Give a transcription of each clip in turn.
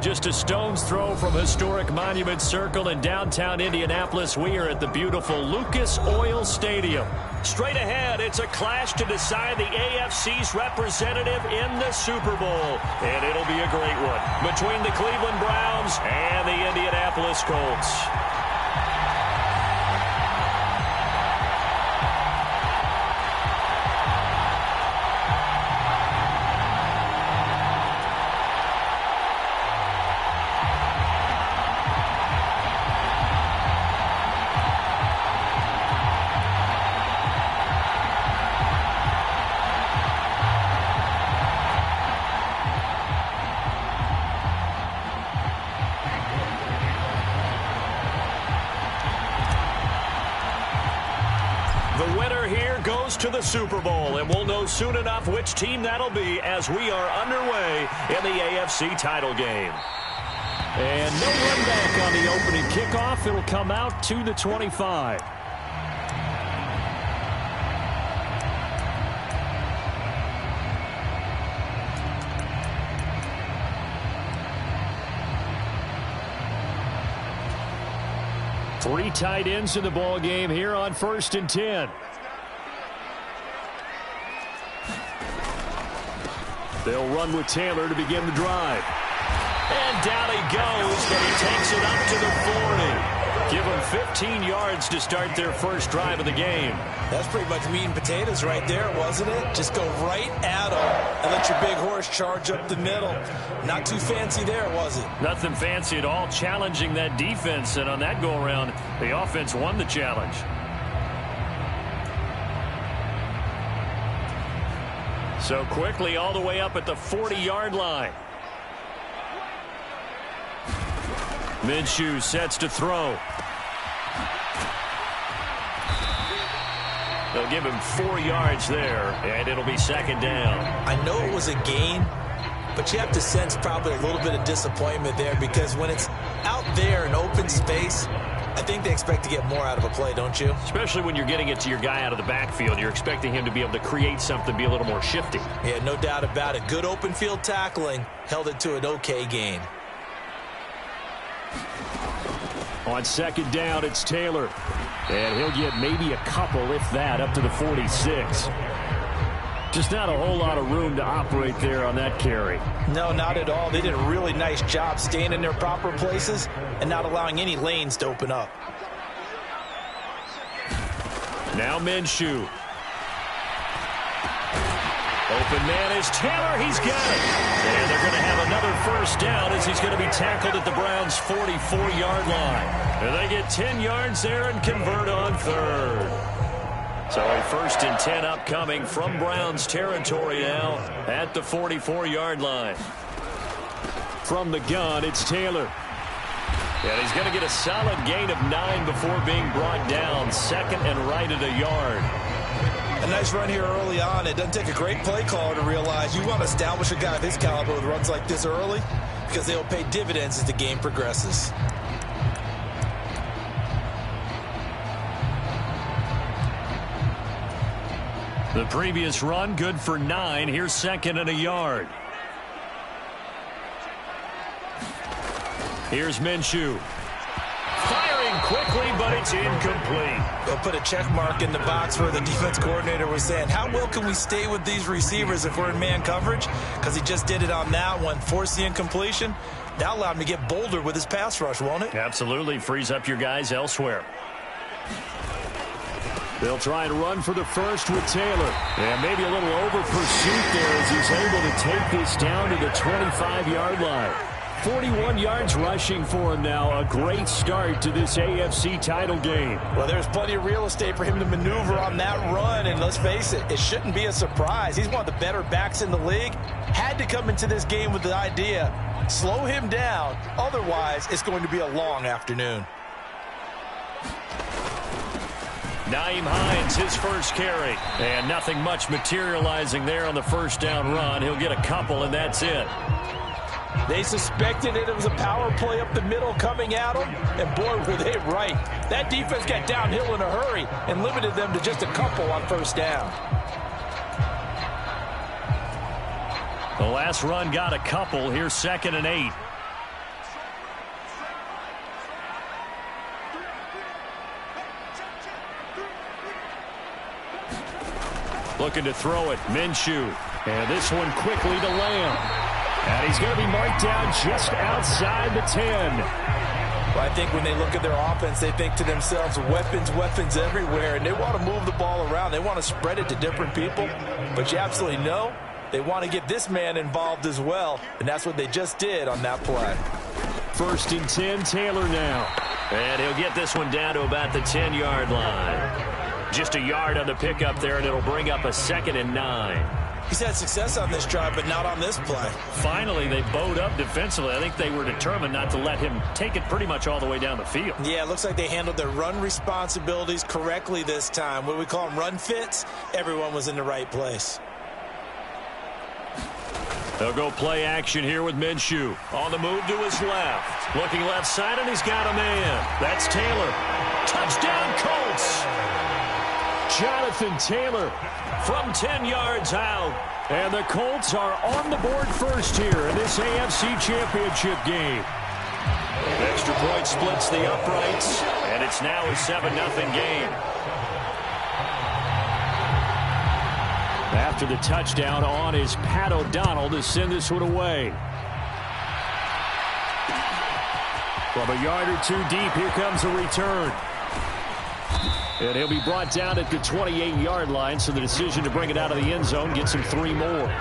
Just a stone's throw from historic Monument Circle in downtown Indianapolis. We are at the beautiful Lucas Oil Stadium. Straight ahead, it's a clash to decide the AFC's representative in the Super Bowl. And it'll be a great one between the Cleveland Browns and the Indianapolis Colts. To the Super Bowl, and we'll know soon enough which team that'll be as we are underway in the AFC title game. And no run back on the opening kickoff. It'll come out to the 25. Three tight ends in the ball game here on 1st and 10. They'll run with Taylor to begin the drive. And down he goes, but he takes it up to the 40. Give them 15 yards to start their first drive of the game. That's pretty much meat and potatoes right there, wasn't it? Just go right at them and let your big horse charge up the middle. Not too fancy there, was it? Nothing fancy at all, challenging that defense. And on that go-around, the offense won the challenge. So quickly all the way up at the 40-yard line. Minshew sets to throw. They'll give him 4 yards there, and it'll be 2nd down. I know it was a gain, but you have to sense probably a little bit of disappointment there because when it's out there in open space, I think they expect to get more out of a play, don't you? Especially when you're getting it to your guy out of the backfield. You're expecting him to be able to create something, be a little more shifty. Yeah, no doubt about it. Good open field tackling held it to an okay gain. On 2nd down, it's Taylor. And he'll get maybe a couple, if that, up to the 46. Just not a whole lot of room to operate there on that carry. No, not at all. They did a really nice job staying in their proper places and not allowing any lanes to open up. Now Minshew. Open man is Taylor. He's got it. And they're going to have another 1st down as he's going to be tackled at the Browns' 44-yard line. And they get 10 yards there and convert on 3rd. So a 1st and 10 upcoming from Browns territory now at the 44-yard line. From the gun, it's Taylor. And he's going to get a solid gain of 9 before being brought down. 2nd and right at a yard. A nice run here early on. It doesn't take a great play caller to realize you want to establish a guy of his caliber with runs like this early because they'll pay dividends as the game progresses. The previous run, good for 9. Here's 2nd and a yard. Here's Minshew. Firing quickly, but it's incomplete. They'll put a check mark in the box where the defense coordinator was saying, how well can we stay with these receivers if we're in man coverage? Because he just did it on that one, forced the incompletion. That'll allow him to get bolder with his pass rush, won't it? Absolutely. Frees up your guys elsewhere. They'll try and run for the 1st with Taylor. And maybe a little over pursuit there as he's able to take this down to the 25-yard line. 41 yards rushing for him now. A great start to this AFC title game. Well, there's plenty of real estate for him to maneuver on that run. And let's face it, it shouldn't be a surprise. He's one of the better backs in the league. Had to come into this game with the idea, slow him down. Otherwise, it's going to be a long afternoon. Nyheim Hines, his first carry. And nothing much materializing there on the 1st down run. He'll get a couple, and that's it. They suspected it was a power play up the middle coming at them, and boy, were they right. That defense got downhill in a hurry and limited them to just a couple on 1st down. The last run got a couple. Here's 2nd and 8. Looking to throw it. Minshew. And this one quickly to Lamb. And he's going to be marked down just outside the 10. Well, I think when they look at their offense, they think to themselves, weapons, weapons everywhere, and they want to move the ball around. They want to spread it to different people. But you absolutely know they want to get this man involved as well, and that's what they just did on that play. 1st and 10, Taylor now. And he'll get this one down to about the 10-yard line. Just a yard on the pickup there, and it'll bring up a 2nd and 9. He's had success on this drive, but not on this play. Finally, they bowed up defensively. I think they were determined not to let him take it pretty much all the way down the field. Yeah, it looks like they handled their run responsibilities correctly this time. What we call them run fits, everyone was in the right place. They'll go play action here with Minshew. On the move to his left. Looking left side, and he's got a man. That's Taylor. Touchdown, Colts. Jonathan Taylor from 10 yards out. And the Colts are on the board first here in this AFC Championship game. Extra point splits the uprights, and it's now a 7-0 game. After the touchdown on is Pat O'Donnell to send this one away. From a yard or two deep, here comes a return. And he'll be brought down at the 28-yard line, so the decision to bring it out of the end zone gets him 3 more.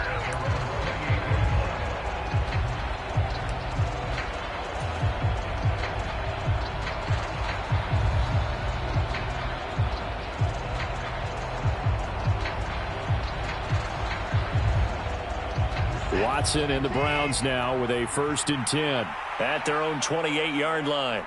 Watson and the Browns now with a 1st and 10 at their own 28-yard line.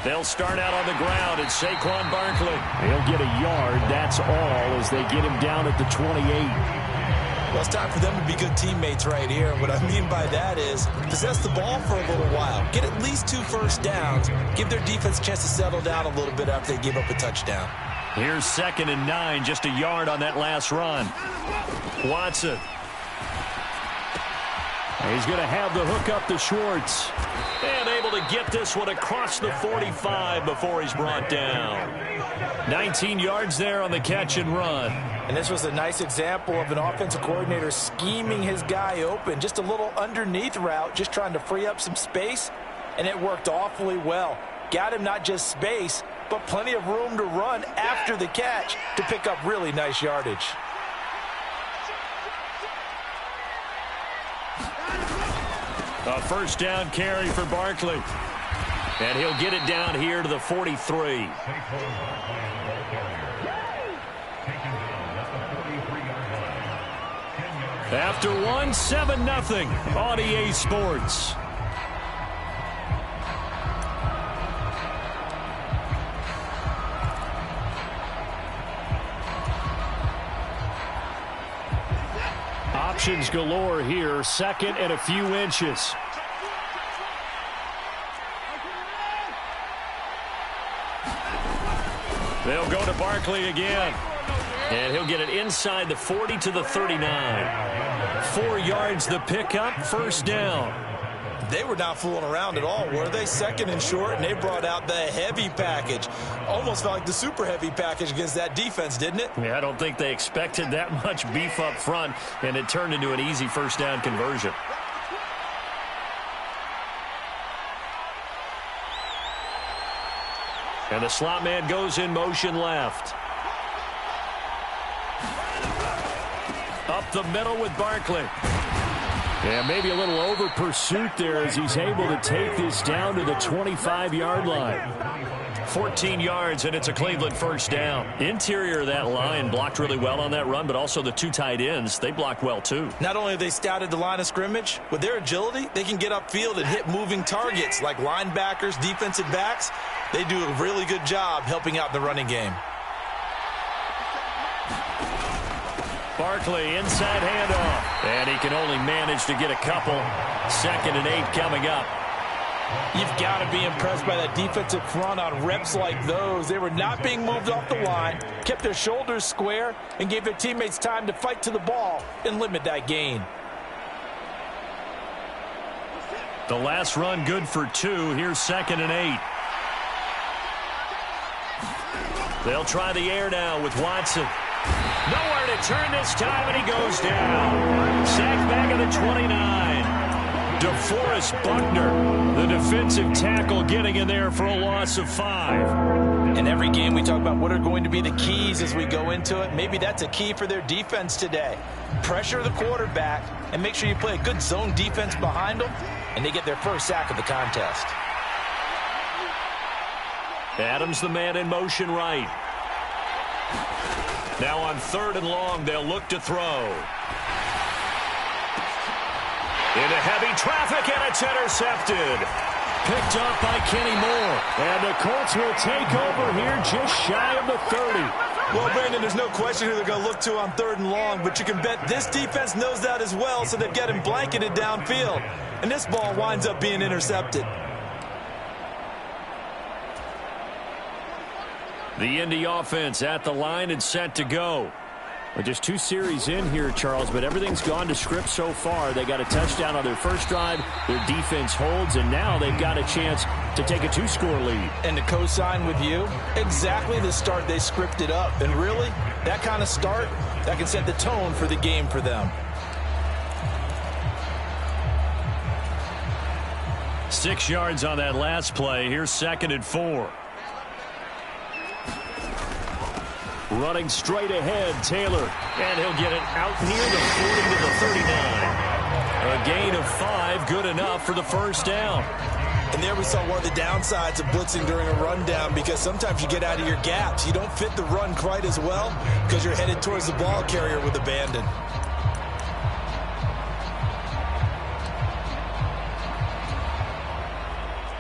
They'll start out on the ground, and Saquon Barkley. He'll get a yard, that's all, as they get him down at the 28. Well, it's time for them to be good teammates right here. And what I mean by that is possess the ball for a little while. Get at least 2 first downs. Give their defense a chance to settle down a little bit after they give up a touchdown. Here's 2nd and 9, just a yard on that last run. Watson. He's going to have the hook up to Schwartz. And able to get this one across the 45 before he's brought down. 19 yards there on the catch and run. And this was a nice example of an offensive coordinator scheming his guy open. Just a little underneath route, just trying to free up some space. And it worked awfully well. Got him not just space, but plenty of room to run after the catch to pick up really nice yardage. A 1st down carry for Barkley. And he'll get it down here to the 43. After 7-0 on EA Sports. Options galore here. 2nd and a few inches. They'll go to Barkley again. And he'll get it inside the 40 to the 39. 4 yards the pickup, 1st down. They were not fooling around at all, were they? 2nd and short, and they brought out the heavy package. Almost felt like the super heavy package against that defense, didn't it? Yeah, I don't think they expected that much beef up front, and it turned into an easy 1st down conversion. And the slot man goes in motion left. Up the middle with Barkley. Yeah, maybe a little over pursuit there as he's able to take this down to the 25-yard line. 14 yards, and it's a Cleveland 1st down. Interior of that line blocked really well on that run, but also the 2 tight ends, they blocked well too. Not only have they scouted the line of scrimmage, with their agility, they can get upfield and hit moving targets like linebackers, defensive backs. They do a really good job helping out the running game. Barkley, inside handoff. And he can only manage to get a couple. 2nd and 8 coming up. You've got to be impressed by that defensive front on reps like those. They were not being moved off the line, kept their shoulders square, and gave their teammates time to fight to the ball and limit that gain. The last run good for 2. Here's 2nd and 8. They'll try the air now with Watson. Nowhere to turn this time, and he goes down. Sacked back at the 29. DeForest Buckner, the defensive tackle, getting in there for a loss of 5. In every game we talk about what are going to be the keys as we go into it. Maybe that's a key for their defense today. Pressure the quarterback and make sure you play a good zone defense behind them, and they get their first sack of the contest. Adams the man in motion right. Now on 3rd and long, they'll look to throw. Into heavy traffic, and it's intercepted. Picked off by Kenny Moore. And the Colts will take over here just shy of the 30. Well, Brandon, there's no question who they're going to look to on 3rd and long, but you can bet this defense knows that as well, so they've got him blanketed downfield. And this ball winds up being intercepted. The Indy offense at the line and set to go. Well, just 2 series in here, Charles, but everything's gone to script so far. They got a touchdown on their first drive. Their defense holds, and now they've got a chance to take a 2-score lead. And to co-sign with you, exactly the start they scripted up. And really, that kind of start, that can set the tone for the game for them. 6 yards on that last play. Here's 2nd and 4. Running straight ahead, Taylor. And he'll get it out near the 40 to the 39. A gain of 5, good enough for the first down. And there we saw one of the downsides of blitzing during a rundown, because sometimes you get out of your gaps. You don't fit the run quite as well because you're headed towards the ball carrier with abandon.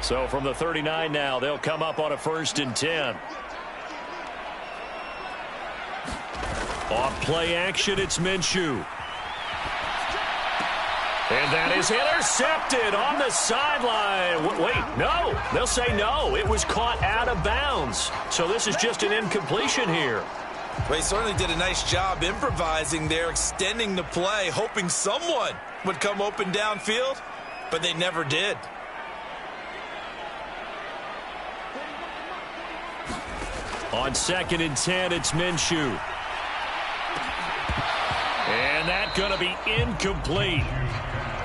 So from the 39 now, they'll come up on a 1st and 10. Off play action, it's Minshew. And that is intercepted on the sideline. Wait, no. They'll say no. It was caught out of bounds. So this is just an incompletion here. Well, he certainly did a nice job improvising there, extending the play, hoping someone would come open downfield, but they never did. On 2nd and 10, it's Minshew. And that's going to be incomplete.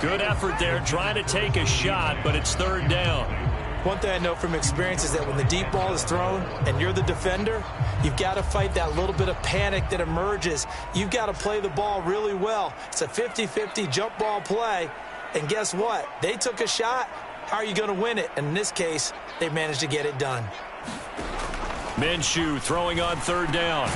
Good effort there, trying to take a shot, but it's 3rd down. One thing I know from experience is that when the deep ball is thrown and you're the defender, you've got to fight that little bit of panic that emerges. You've got to play the ball really well. It's a 50-50 jump ball play, and guess what? They took a shot. How are you going to win it? And in this case, they managed to get it done. Minshew throwing on 3rd down.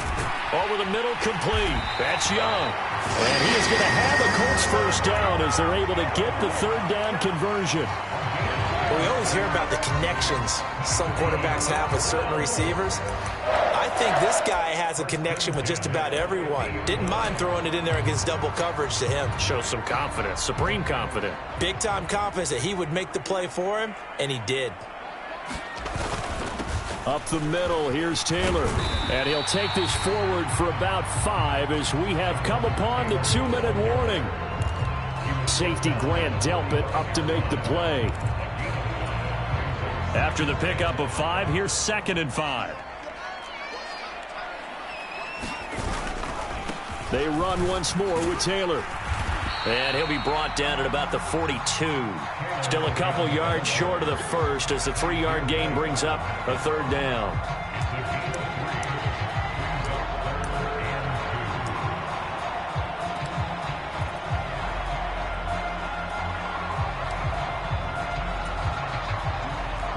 Over the middle, complete. That's Young. And he is going to have a Colts first down as they're able to get the 3rd down conversion. Well, we always hear about the connections some quarterbacks have with certain receivers. I think this guy has a connection with just about everyone. Didn't mind throwing it in there against double coverage to him. Shows some confidence, supreme confidence. Big-time confidence that he would make the play for him, and he did. Up the middle, here's Taylor. And he'll take this forward for about 5 as we have come upon the 2-minute warning. Safety Grant Delpit up to make the play. After the pickup of 5, here's 2nd and 5. They run once more with Taylor. And he'll be brought down at about the 42. Still a couple yards short of the first as the 3-yard gain brings up a 3rd down.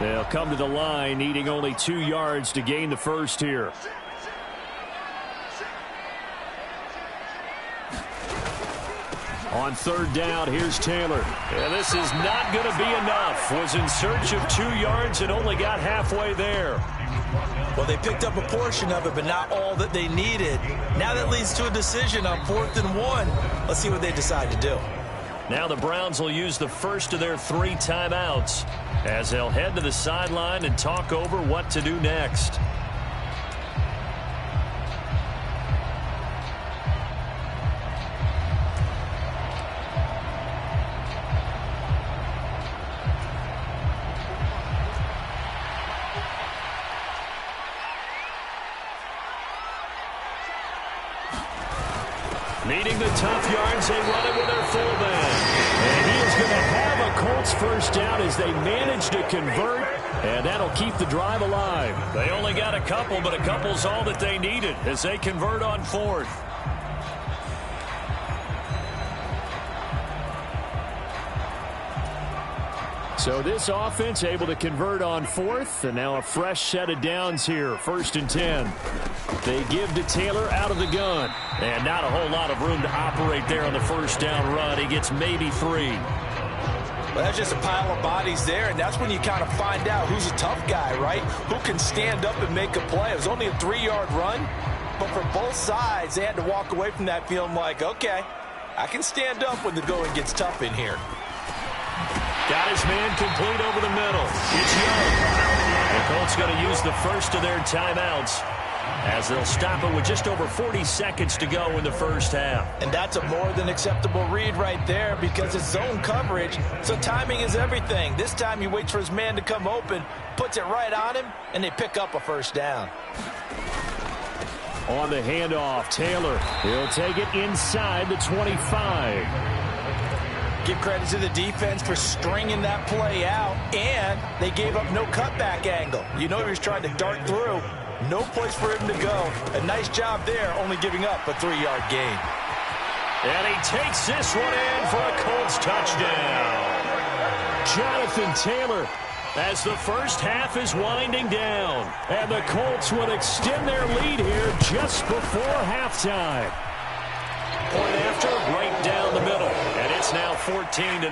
They'll come to the line, needing only 2 yards to gain the first here. On 3rd down, here's Taylor. And this is not going to be enough. Was in search of 2 yards and only got halfway there. Well, they picked up a portion of it, but not all that they needed. Now that leads to a decision on 4th and 1. Let's see what they decide to do. Now the Browns will use the first of their 3 timeouts as they'll head to the sideline and talk over what to do next. Needing the tough yards, they run it with their fullback. And he is going to have a Colts first down as they manage to convert, and that'll keep the drive alive. They only got a couple, but a couple's all that they needed as they convert on fourth. So this offense able to convert on fourth, and now a fresh set of downs here, 1st and 10. They give to Taylor out of the gun, and not a whole lot of room to operate there on the first down run. He gets maybe 3. Well, that's just a pile of bodies there, and that's when you kind of find out who's a tough guy, right? Who can stand up and make a play. It was only a 3-yard run, but for both sides, they had to walk away from that feeling like, okay, I can stand up when the going gets tough in here. Got his man complete over the middle. It's Young. The Colts going to use the first of their timeouts as they'll stop it with just over 40 seconds to go in the first half. And that's a more than acceptable read right there because it's zone coverage, so timing is everything. This time he waits for his man to come open, puts it right on him, and they pick up a first down. On the handoff, Taylor. He'll take it inside the 25. Give credit to the defense for stringing that play out, and they gave up no cutback angle. You know he was trying to dart through. No place for him to go. A nice job there, only giving up a 3-yard gain. And he takes this one in for a Colts touchdown. Jonathan Taylor, as the first half is winding down, and the Colts will extend their lead here just before halftime. Point after, right down the middle, and it's now 14-0.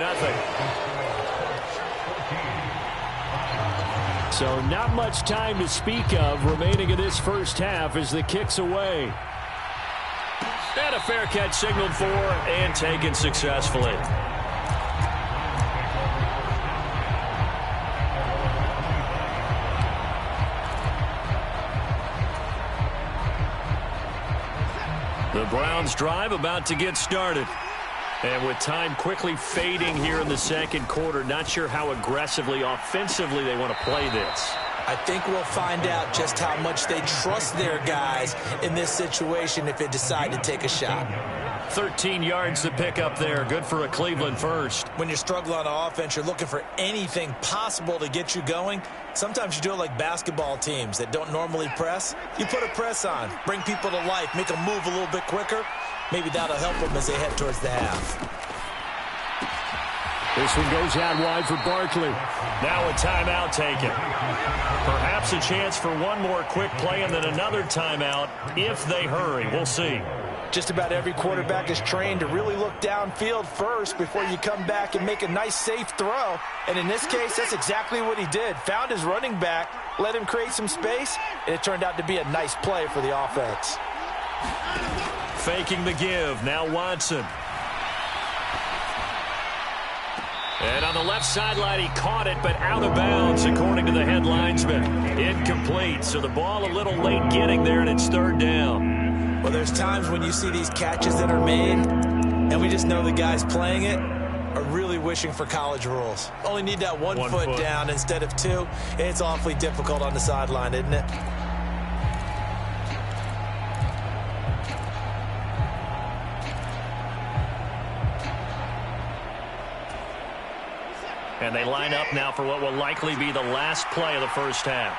So not much time to speak of remaining in this first half as the kick's away. And a fair catch signaled for and taken successfully. The Browns drive about to get started. And with time quickly fading here in the second quarter, not sure how aggressively, offensively they want to play this. I think we'll find out just how much they trust their guys in this situation if they decide to take a shot. 13 yards to pick up there. Good for a Cleveland first. When you're struggling on offense, you're looking for anything possible to get you going. Sometimes you do it like basketball teams that don't normally press. You put a press on, bring people to life, make them move a little bit quicker. Maybe that'll help them as they head towards the half. This one goes out wide for Barkley. Now a timeout taken. Perhaps a chance for one more quick play and then another timeout if they hurry. We'll see. Just about every quarterback is trained to really look downfield first before you come back and make a nice, safe throw. And in this case, that's exactly what he did. Found his running back, let him create some space, and it turned out to be a nice play for the offense. Faking the give. Now Watson. And on the left sideline, he caught it, but out of bounds, according to the head linesman. Incomplete, so the ball a little late getting there, and it's 3rd down. Well, there's times when you see these catches that are made, and we just know the guys playing it are really wishing for college rules. Only need that one foot down instead of 2. It's awfully difficult on the sideline, isn't it? And they line up now for what will likely be the last play of the first half.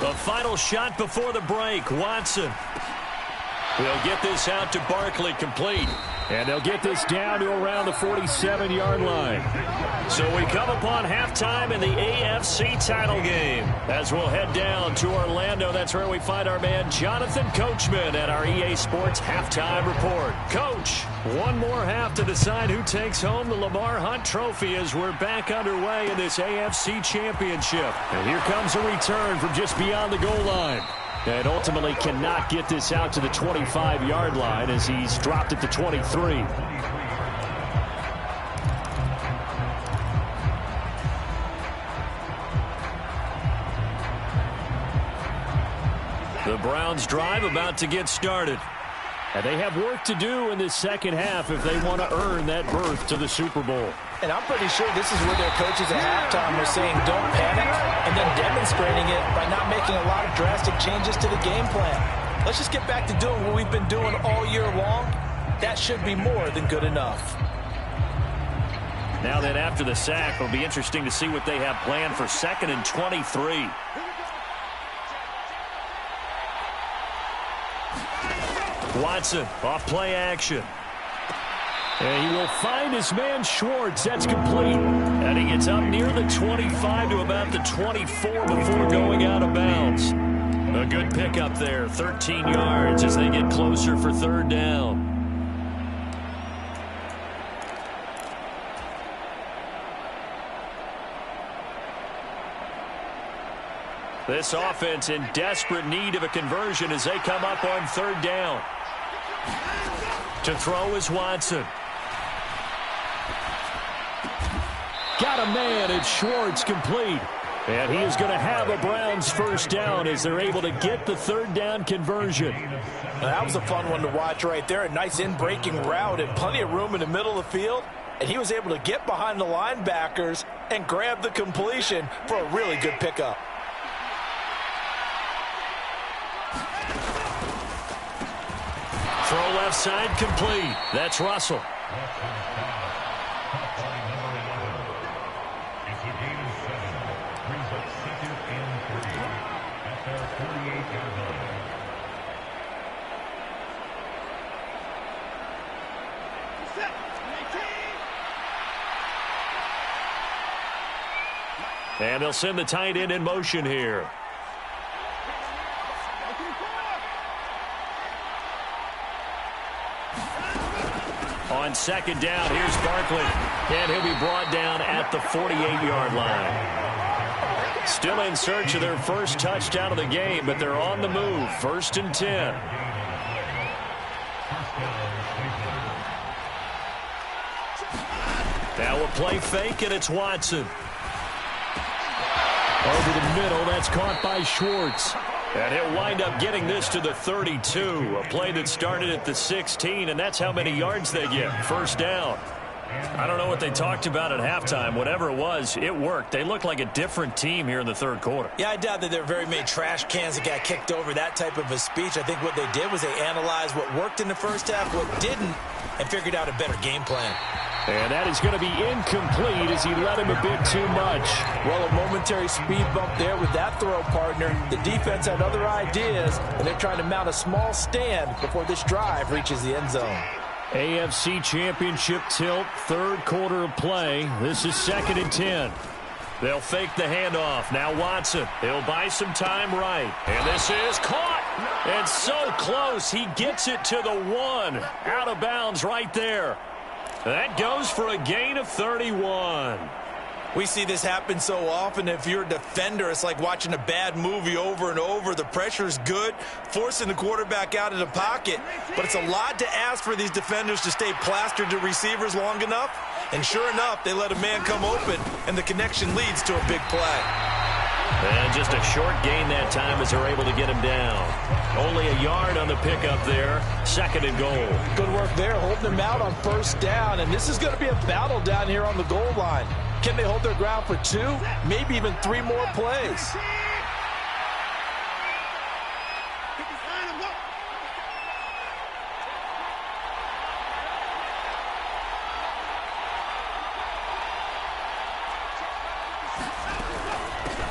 The final shot before the break. Watson. We'll get this out to Barkley, complete. And they'll get this down to around the 47-yard line. So we come upon halftime in the AFC title game. As we'll head down to Orlando, that's where we find our man Jonathan Coachman at our EA Sports Halftime Report. Coach, one more half to decide who takes home the Lamar Hunt Trophy as we're back underway in this AFC Championship. And here comes a return from just beyond the goal line. And ultimately cannot get this out to the 25-yard line as he's dropped at the 23. The Browns drive about to get started. And they have work to do in this second half if they want to earn that berth to the Super Bowl. And I'm pretty sure this is where their coaches at halftime were saying don't panic and then demonstrating it by not making a lot of drastic changes to the game plan. let's just get back to doing what we've been doing all year long. That should be more than good enough. Now then, after the sack, it'll be interesting to see what they have planned for 2nd and 23. Watson off play action. And he will find his man Schwartz. That's complete. And he gets up near the 25 to about the 24 before going out of bounds. A good pickup there, 13 yards as they get closer for 3rd down. This offense in desperate need of a conversion as they come up on 3rd down. To throw is Watson. Got a man, it's Schwartz, complete. And he is going to have a Browns 1st down as they're able to get the 3rd down conversion. Now, that was a fun one to watch right there. A nice in-breaking route and plenty of room in the middle of the field. And he was able to get behind the linebackers and grab the completion for a really good pickup. Throw left side complete. That's Russell. And they'll send the tight end in motion here. On 2nd down, here's Barkley. And he'll be brought down at the 48-yard line. Still in search of their first touchdown of the game, but they're on the move. 1st and 10. Now a play fake, and it's Watson. Over the middle, that's caught by Schwartz. And he'll wind up getting this to the 32. A play that started at the 16, and that's how many yards they get. 1st down. I don't know what they talked about at halftime. Whatever it was, it worked. They looked like a different team here in the 3rd quarter. Yeah, I doubt that there were very many trash cans that got kicked over, that type of a speech. I think what they did was they analyzed what worked in the 1st half, what didn't, and figured out a better game plan. And that is going to be incomplete as he let him a bit too much. Well, a momentary speed bump there with that throw partner. The defense had other ideas, and they're trying to mount a small stand before this drive reaches the end zone. AFC Championship tilt, 3rd quarter of play. This is 2nd and 10. They'll fake the handoff. Now Watson. He'll buy some time right. And this is caught. And so close. He gets it to the 1. Out of bounds right there. That goes for a gain of 31. We see this happen so often. If you're a defender, it's like watching a bad movie over and over. The pressure's good, forcing the quarterback out of the pocket. But it's a lot to ask for these defenders to stay plastered to receivers long enough. And sure enough, they let a man come open, and the connection leads to a big play. And just a short gain that time as they're able to get him down. Only a yard on the pickup there. 2nd and goal. Good work there, holding him out on 1st down. And this is going to be a battle down here on the goal line. Can they hold their ground for 2, maybe even 3 more plays?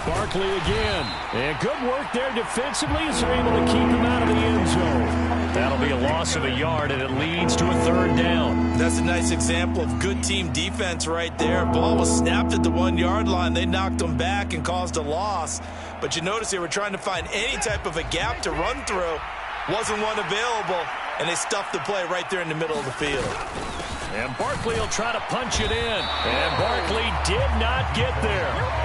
Barkley again. And good work there defensively as they're able to keep him out of the end zone. That'll be a loss of a yard, and it leads to a 3rd down. That's a nice example of good team defense right there. Ball was snapped at the 1-yard line. They knocked them back and caused a loss. But you notice they were trying to find any type of a gap to run through. Wasn't one available, and they stuffed the play right there in the middle of the field. And Barkley will try to punch it in. And Barkley did not get there.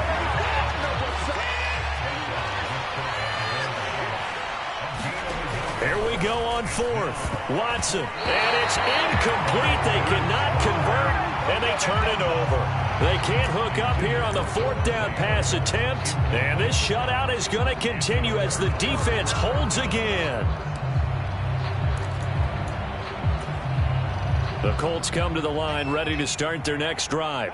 Here we go on 4th. Watson. And it's incomplete. They cannot convert, and they turn it over. They can't hook up here on the 4th down pass attempt. And this shutout is going to continue as the defense holds again. The Colts come to the line ready to start their next drive.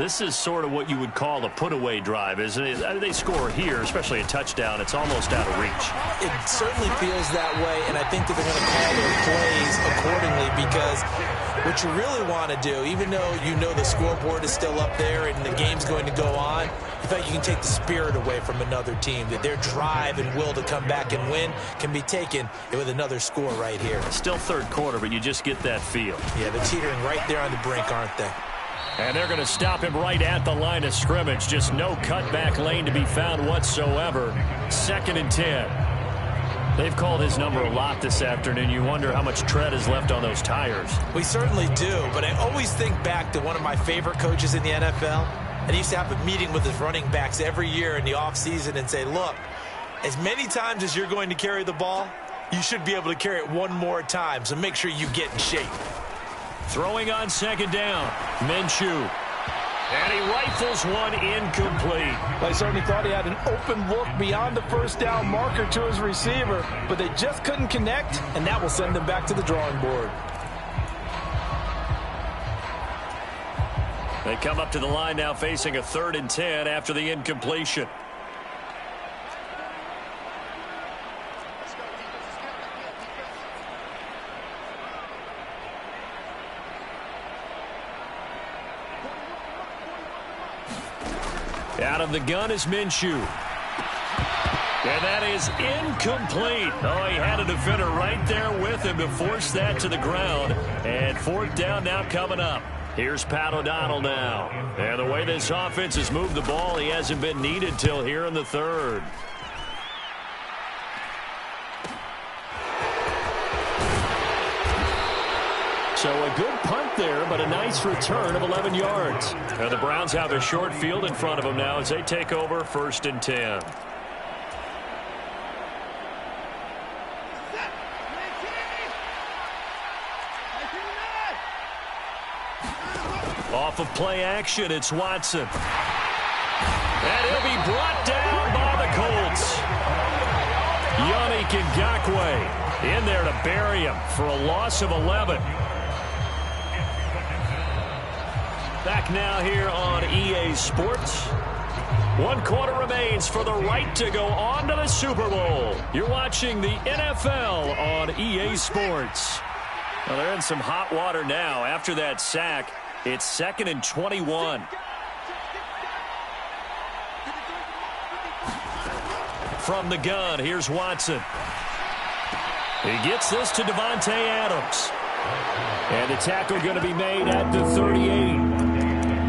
This is sort of what you would call a put-away drive, isn't it? I mean, they score here, especially a touchdown. It's almost out of reach. It certainly feels that way, and I think that they're going to call their plays accordingly, because what you really want to do, even though you know the scoreboard is still up there and the game's going to go on, in fact, you can take the spirit away from another team, that their drive and will to come back and win can be taken with another score right here. Still third quarter, but you just get that feel. Yeah, they're teetering right there on the brink, aren't they? And they're going to stop him right at the line of scrimmage. Just no cutback lane to be found whatsoever. 2nd and 10. They've called his number a lot this afternoon. You wonder how much tread is left on those tires. We certainly do, but I always think back to one of my favorite coaches in the NFL. And he used to have a meeting with his running backs every year in the offseason and say, look, as many times as you're going to carry the ball, you should be able to carry it one more time, so make sure you get in shape. Throwing on 2nd down, Minshew. And he rifles one incomplete. They certainly thought he had an open look beyond the first down marker to his receiver, but they just couldn't connect, and that will send them back to the drawing board. They come up to the line now facing a 3rd and 10 after the incompletion. Out of the gun is Minshew. And that is incomplete. Oh, he had a defender right there with him to force that to the ground. And 4th down now coming up. Here's Pat O'Donnell now. And the way this offense has moved the ball, he hasn't been needed till here in the 3rd. So a good punt there, but a nice return of 11 yards. Now the Browns have a short field in front of them now as they take over 1st and 10. Off of play action, it's Watson. And he'll be brought down by the Colts. Yannick Ngakoue in there to bury him for a loss of 11. Back now here on EA Sports. 1 quarter remains for the right to go on to the Super Bowl. You're watching the NFL on EA Sports. Well, they're in some hot water now after that sack. It's 2nd and 21. From the gun, here's Watson. He gets this to Davante Adams. And the tackle going to be made at the 38.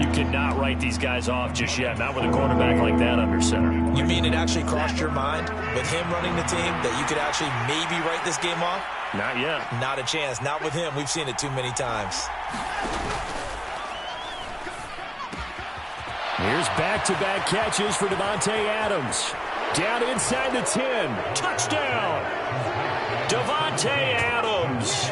You cannot write these guys off just yet, not with a quarterback like that under center. You mean it actually crossed your mind with him running the team that you could actually maybe write this game off? Not yet. Not a chance. Not with him. We've seen it too many times. Here's back-to-back catches for Davante Adams. Down inside the 10. Touchdown! Davante Adams.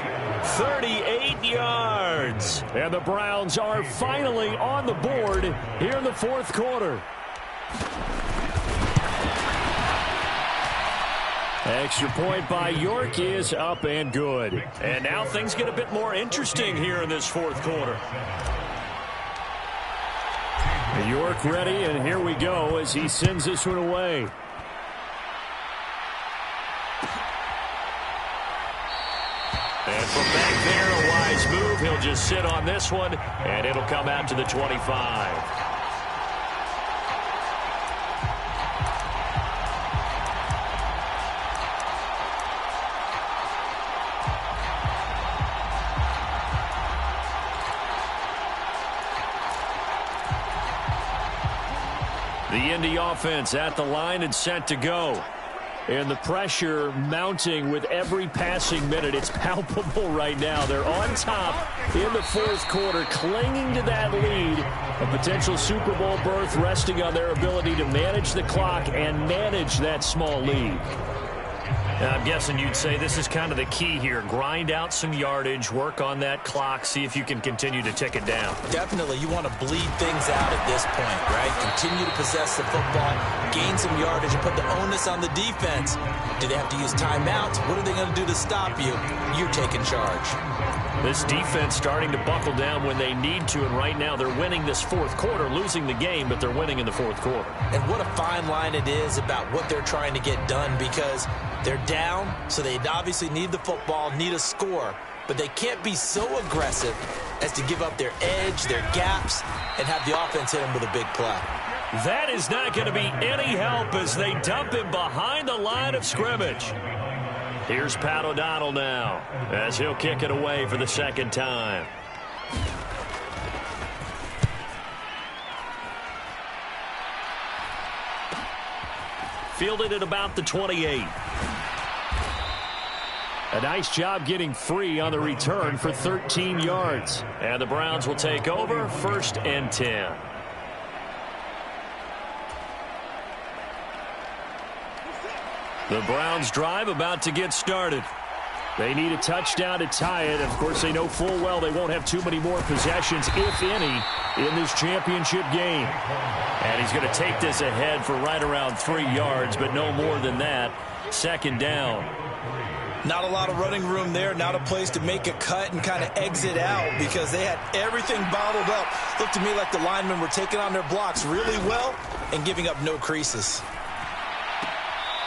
38 yards. And the Browns are finally on the board here in the 4th quarter. Extra point by York is up and good. And now things get a bit more interesting here in this 4th quarter. York ready, and here we go as he sends this one away. And from back there, a wise move. He'll just sit on this one, and it'll come out to the 25. The Indy offense at the line and set to go. And the pressure mounting with every passing minute. It's palpable right now. They're on top in the 4th quarter, clinging to that lead. A potential Super Bowl berth resting on their ability to manage the clock and manage that small lead. I'm guessing you'd say this is kind of the key here. Grind out some yardage, work on that clock, see if you can continue to tick it down. Definitely. You want to bleed things out at this point, right? Continue to possess the football, gain some yardage, and put the onus on the defense. Do they have to use timeouts? What are they going to do to stop you? You're taking charge. This defense starting to buckle down when they need to, and right now they're winning this fourth quarter, losing the game, but they're winning in the fourth quarter. And what a fine line it is about what they're trying to get done, because they're down, so they obviously need the football, need a score, but they can't be so aggressive as to give up their edge, their gaps, and have the offense hit them with a big play. That is not going to be any help as they dump him behind the line of scrimmage. Here's Pat O'Donnell now as he'll kick it away for the second time. Fielded at about the 28. A nice job getting free on the return for 13 yards. And the Browns will take over, 1st and 10. The Browns drive about to get started. They need a touchdown to tie it. Of course, they know full well they won't have too many more possessions, if any, in this championship game. And he's going to take this ahead for right around 3 yards, but no more than that. 2nd down. Not a lot of running room there, not a place to make a cut and kind of exit out because they had everything bottled up. Looked to me like the linemen were taking on their blocks really well and giving up no creases.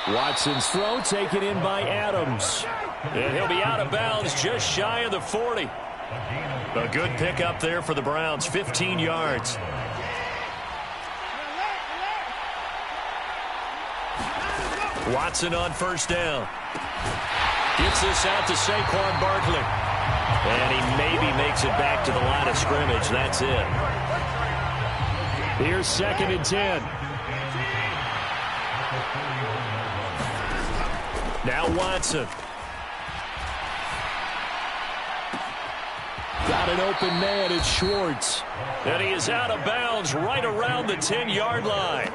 Watson's throw taken in by Adams. And he'll be out of bounds just shy of the 40. A good pickup there for the Browns, 15 yards. Watson on 1st down. Gets this out to Saquon Barkley. And he maybe makes it back to the line of scrimmage. That's it. Here's 2nd and 10. Now Watson. Got an open man, it's Schwartz. And he is out of bounds right around the 10-yard line.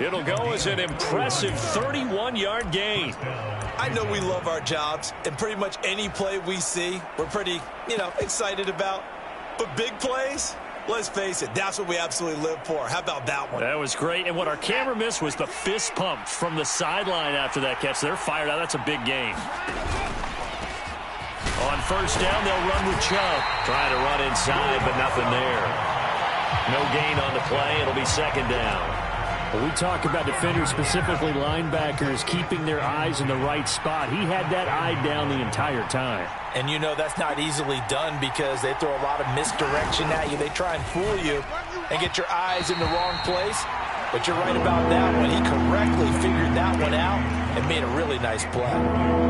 It'll go as an impressive 31-yard gain. I know we love our jobs, and pretty much any play we see, we're pretty, excited about. But big plays, let's face it, that's what we absolutely live for. How about that one? That was great. And what our camera missed was the fist pump from the sideline after that catch. They're fired out. That's a big gain. On 1st down, they'll run with Chubb. Trying to run inside, but nothing there. No gain on the play. It'll be 2nd down. Well, we talk about defenders, specifically linebackers, keeping their eyes in the right spot. He had that eye down the entire time. And that's not easily done because they throw a lot of misdirection at you. They try and fool you and get your eyes in the wrong place. But you're right about that one. He correctly figured that one out and made a really nice play.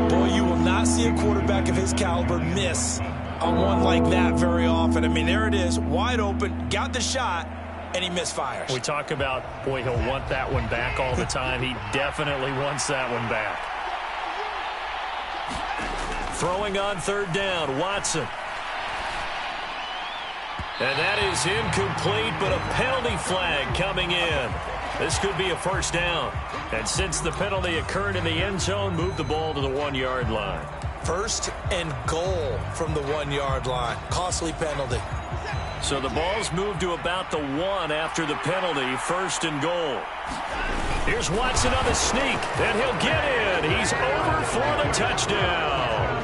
Boy, you will not see a quarterback of his caliber miss on one like that very often. I mean, there it is, wide open, got the shot, and he misfires. We talk about, boy, he'll want that one back all the time. He definitely wants that one back. Throwing on 3rd down, Watson. And that is incomplete, but a penalty flag coming in. This could be a 1st down. And since the penalty occurred in the end zone, move the ball to the 1-yard line. 1st and goal from the 1-yard line. Costly penalty. So the ball's moved to about the 1 after the penalty, 1st and goal. Here's Watson on the sneak, and he'll get in. He's over for the touchdown.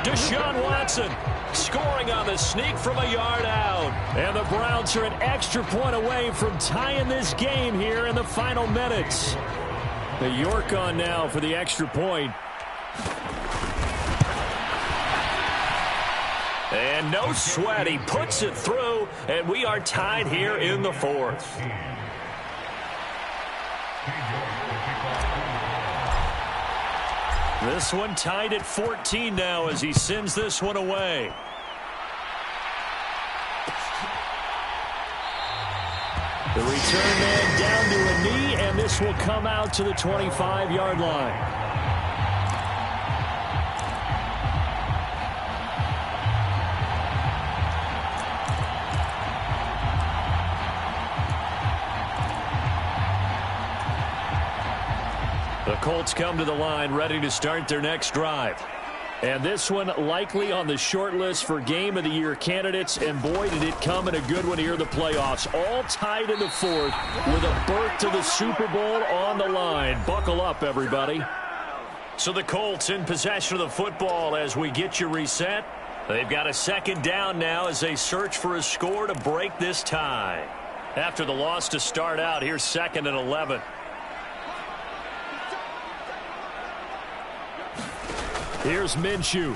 Deshaun Watson scoring on the sneak from a yard out. And the Browns are an extra point away from tying this game here in the final minutes. The York on now for the extra point. And no sweat, he puts it through, and we are tied here in the 4th. This one tied at 14 now as he sends this one away. The return man down to a knee, and this will come out to the 25-yard line. The Colts come to the line ready to start their next drive. And this one likely on the short list for Game of the Year candidates. And boy, did it come in a good one here in the playoffs. All tied in the fourth with a berth to the Super Bowl on the line. Buckle up, everybody. So the Colts in possession of the football as we get you reset. They've got a second down now as they search for a score to break this tie. After the loss to start out, here's 2nd and 11. Here's Minshew.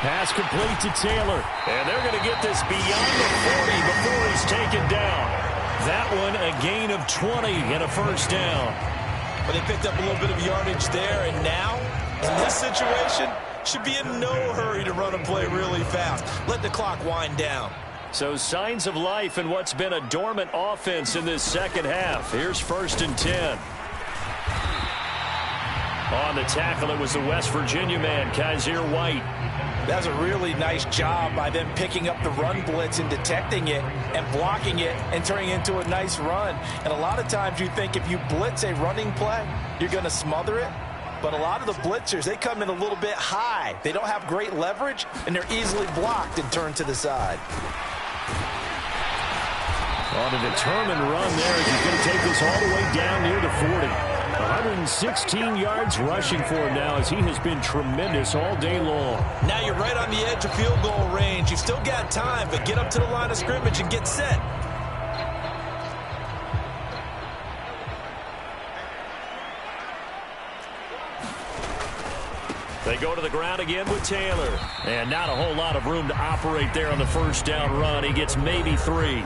Pass complete to Taylor. And they're going to get this beyond the 40 before he's taken down. That one a gain of 20 and a first down. But they picked up a little bit of yardage there, and now, in this situation, should be in no hurry to run a play really fast. Let the clock wind down. So signs of life in what's been a dormant offense in this second half. Here's 1st and 10. On the tackle, it was the West Virginia man, Kaiser White. That's a really nice job by them picking up the run blitz and detecting it and blocking it and turning it into a nice run. And a lot of times you think if you blitz a running play, you're going to smother it. But a lot of the blitzers, they come in a little bit high. They don't have great leverage, and they're easily blocked and turned to the side. On a determined run there as he's going to take this all the way down near the 40. 116 yards rushing for him now as he has been tremendous all day long. Now you're right on the edge of field goal range. You've still got time, but get up to the line of scrimmage and get set. They go to the ground again with Taylor. And not a whole lot of room to operate there on the first down run. He gets maybe 3.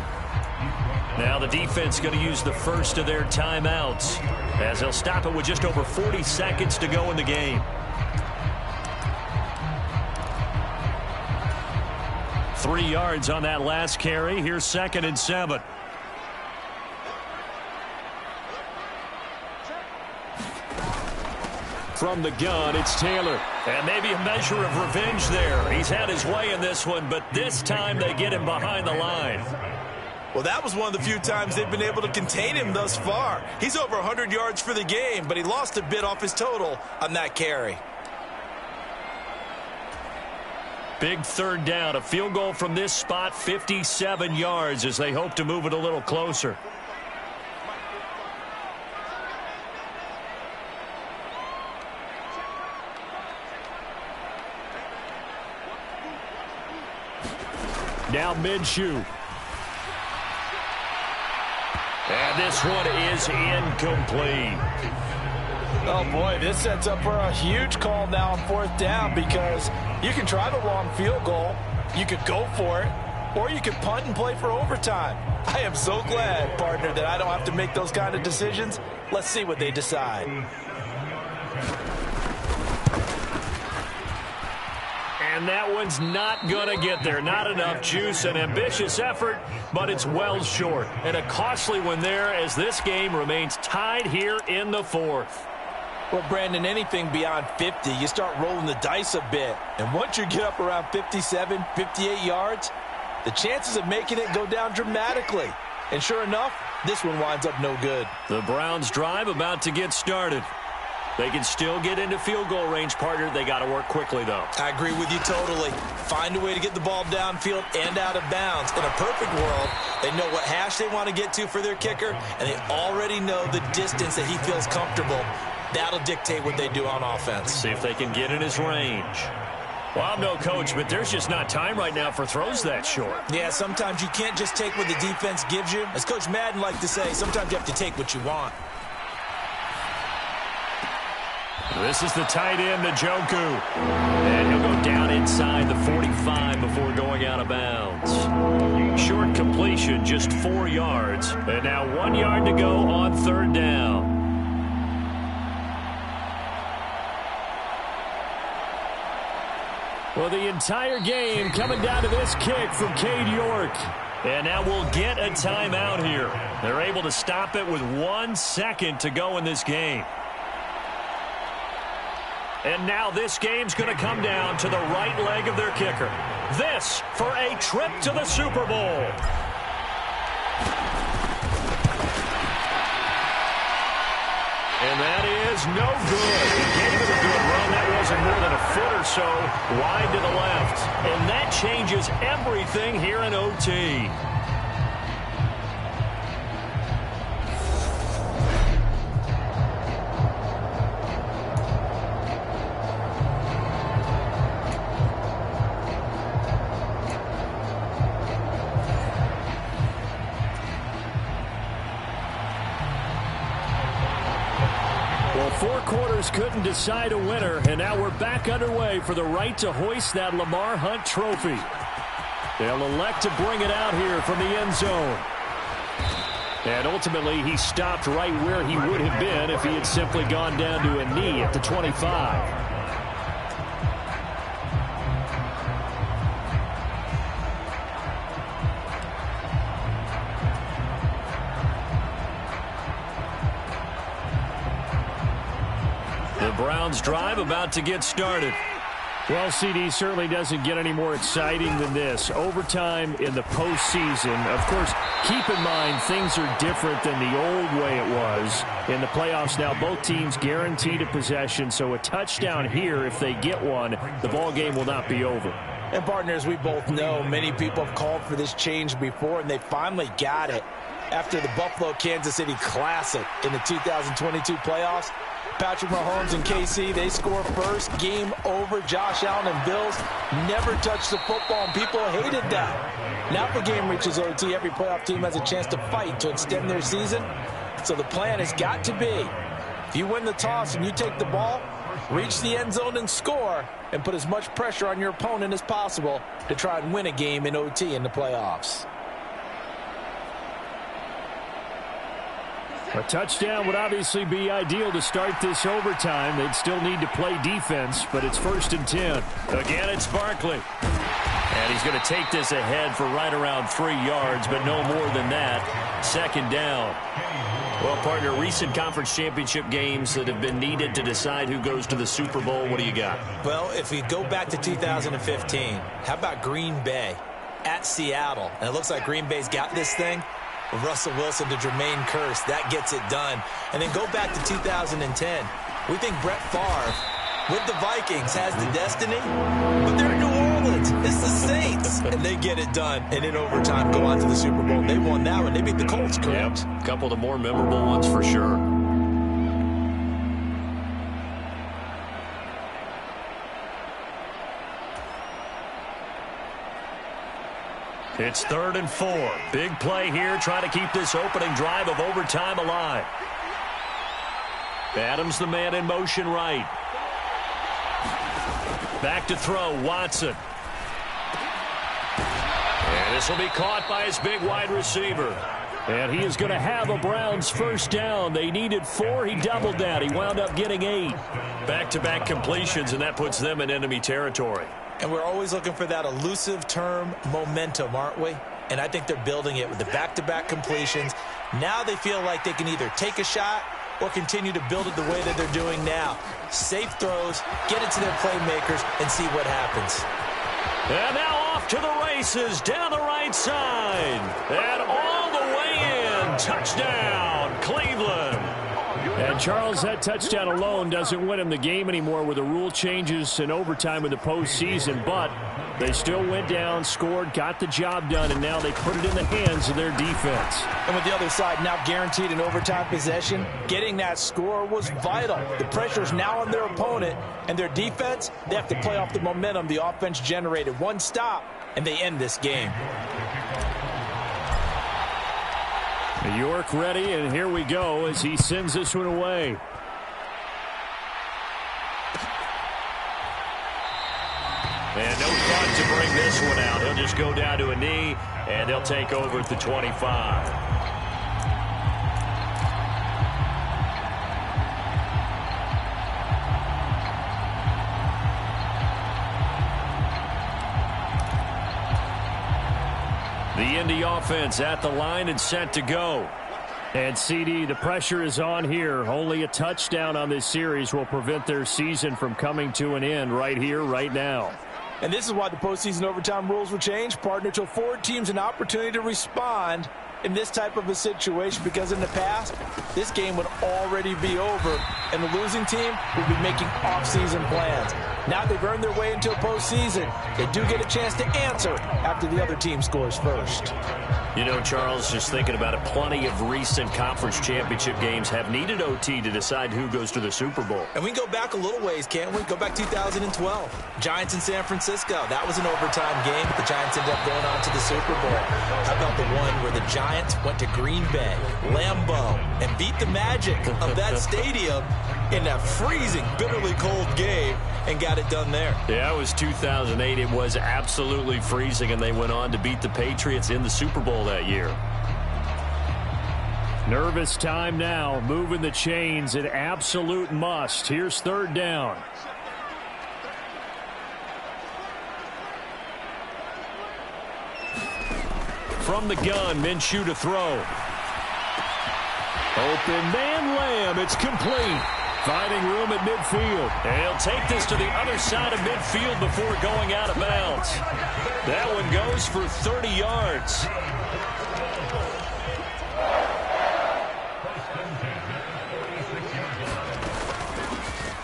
Now the defense going to use the first of their timeouts as they'll stop it with just over 40 seconds to go in the game. 3 yards on that last carry. Here's 2nd and 7. From the gun, it's Taylor. And maybe a measure of revenge there. He's had his way in this one, but this time they get him behind the line. Well, that was one of the few times they've been able to contain him thus far. He's over 100 yards for the game, but he lost a bit off his total on that carry. Big 3rd down. A field goal from this spot, 57 yards as they hope to move it a little closer. Now Minshew. And this one is incomplete. Oh, boy, this sets up for a huge call now on 4th down because you can try the long field goal, you could go for it, or you could punt and play for overtime. I am so glad, partner, that I don't have to make those kind of decisions. Let's see what they decide. And that one's not going to get there. Not enough juice. An ambitious effort, but it's well short. And a costly one there as this game remains tied here in the 4th. Well, Brandon, anything beyond 50, you start rolling the dice a bit. And once you get up around 57, 58 yards, the chances of making it go down dramatically. And sure enough, this one winds up no good. The Browns drive about to get started. They can still get into field goal range, partner. They got to work quickly, though. I agree with you totally. Find a way to get the ball downfield and out of bounds. In a perfect world, they know what hash they want to get to for their kicker, and they already know the distance that he feels comfortable. That'll dictate what they do on offense. See if they can get in his range. Well, I'm no coach, but there's just not time right now for throws that short. Yeah, sometimes you can't just take what the defense gives you. As Coach Madden liked to say, sometimes you have to take what you want. This is the tight end, Njoku. And he'll go down inside the 45 before going out of bounds. Short completion, just 4 yards. And now 1 yard to go on 3rd down. Well, the entire game coming down to this kick from Cade York. And now we'll get a timeout here. They're able to stop it with 1 second to go in this game. And now this game's going to come down to the right leg of their kicker. This for a trip to the Super Bowl. no good. He gave it a good run. That wasn't more than a foot or so wide to the left. And that changes everything here in OT. Four quarters couldn't decide a winner, and now we're back underway for the right to hoist that Lamar Hunt trophy. They'll elect to bring it out here from the end zone. And ultimately, he stopped right where he would have been if he had simply gone down to a knee at the 25. Browns drive about to get started. Well, CD certainly doesn't get any more exciting than this. Overtime in the postseason. Of course, keep in mind things are different than the old way it was. In the playoffs now, both teams guaranteed a possession, so a touchdown here, if they get one, the ball game will not be over. And partners, we both know many people have called for this change before, and they finally got it after the Buffalo-Kansas City Classic in the 2022 playoffs. Patrick Mahomes and KC, they score first. Game over. Josh Allen and Bills never touched the football, and people hated that. Now if the game reaches OT, every playoff team has a chance to fight to extend their season. So the plan has got to be, if you win the toss and you take the ball, reach the end zone and score, and put as much pressure on your opponent as possible to try and win a game in OT in the playoffs. A touchdown would obviously be ideal to start this overtime. They'd still need to play defense, but it's 1st and 10. Again, it's Barkley. And he's going to take this ahead for right around 3 yards, but no more than that. 2nd down. Well, partner, recent conference championship games that have been needed to decide who goes to the Super Bowl, what do you got? Well, if we go back to 2015, how about Green Bay at Seattle? And it looks like Green Bay's got this thing. Russell Wilson to Jermaine Kearse, that gets it done. And then go back to 2010. We think Brett Favre with the Vikings has the destiny, but they're in New Orleans. It's the Saints, and they get it done. And in overtime, go on to the Super Bowl. They won that one. They beat the Colts, correct? Yep, a couple of the more memorable ones for sure. It's 3rd and 4. Big play here, trying to keep this opening drive of overtime alive. Adams the man in motion right. Back to throw, Watson. And this will be caught by his big wide receiver. And he is going to have a Browns 1st down. They needed 4. He doubled that. He wound up getting 8. Back-to-back completions, and that puts them in enemy territory. And we're always looking for that elusive term, momentum, aren't we? And I think they're building it with the back-to-back completions. Now they feel like they can either take a shot or continue to build it the way that they're doing now. Safe throws, get it to their playmakers, and see what happens. And now off to the races, down the right side. And all the way in. Touchdown, Cleveland. And Charles, that touchdown alone doesn't win him the game anymore with the rule changes in overtime in the postseason, but they still went down, scored, got the job done, and now they put it in the hands of their defense. And with the other side now guaranteed an overtime possession, getting that score was vital. The pressure is now on their opponent, and their defense, they have to play off the momentum the offense generated. One stop, and they end this game. York ready, and here we go as he sends this one away. And no thought to bring this one out. He'll just go down to a knee, and they'll take over at the 25. The Indy offense at the line and set to go. And CD, the pressure is on here. Only a touchdown on this series will prevent their season from coming to an end right here, right now. And this is why the postseason overtime rules were changed, partner, to afford teams an opportunity to respond in this type of a situation, because in the past, this game would already be over, and the losing team would be making off-season plans. Now they've earned their way into a postseason. They do get a chance to answer after the other team scores first. You know, Charles, just thinking about it, plenty of recent conference championship games have needed OT to decide who goes to the Super Bowl. And we can go back a little ways, can't we? Go back 2012. Giants in San Francisco. That was an overtime game, but the Giants ended up going on to the Super Bowl. How about the one where the Giants went to Green Bay, Lambeau, and beat the magic of that stadium in that freezing, bitterly cold game and got it done there? Yeah, it was 2008. It was absolutely freezing, and they went on to beat the Patriots in the Super Bowl that year. Nervous time now, moving the chains, an absolute must. Here's third down. From the gun, Minshew to throw. Open man, Lamb, it's complete. Finding room at midfield. And he'll take this to the other side of midfield before going out of bounds. That one goes for 30 yards.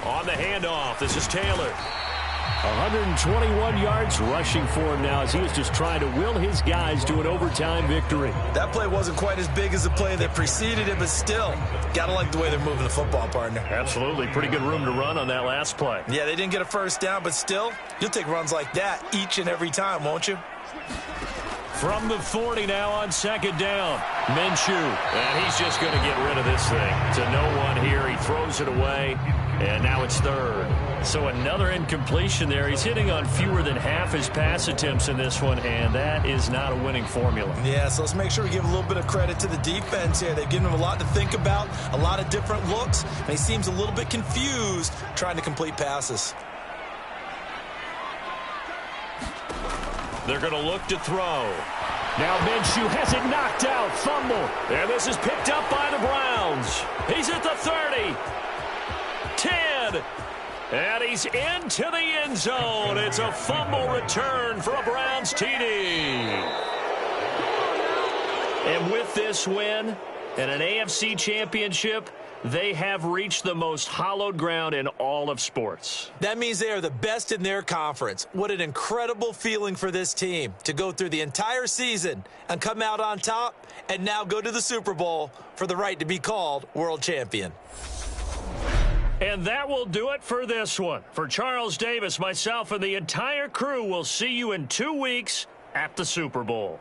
On the handoff, this is Taylor. 121 yards rushing for him now as he was just trying to will his guys to an overtime victory. That play wasn't quite as big as the play that preceded it, but still, gotta like the way they're moving the football, partner. Absolutely. Pretty good room to run on that last play. Yeah, they didn't get a first down, but still, you'll take runs like that each and every time, won't you? From the 40 now on second down. Minshew. And he's just going to get rid of this thing. To no one here. He throws it away. And now it's third. So another incompletion there. He's hitting on fewer than half his pass attempts in this one, and that is not a winning formula. Yeah, so let's make sure we give a little bit of credit to the defense here. They've given him a lot to think about, a lot of different looks, and he seems a little bit confused trying to complete passes. They're going to look to throw. Now Minshew has it knocked out. Fumble. And this is picked up by the Browns. He's at the 30. 10. And he's into the end zone. It's a fumble return for a Browns TD. And with this win and an AFC championship, they have reached the most hallowed ground in all of sports. That means they are the best in their conference. What an incredible feeling for this team to go through the entire season and come out on top and now go to the Super Bowl for the right to be called world champion. And that will do it for this one. For Charles Davis, myself, and the entire crew, we'll see you in 2 weeks at the Super Bowl.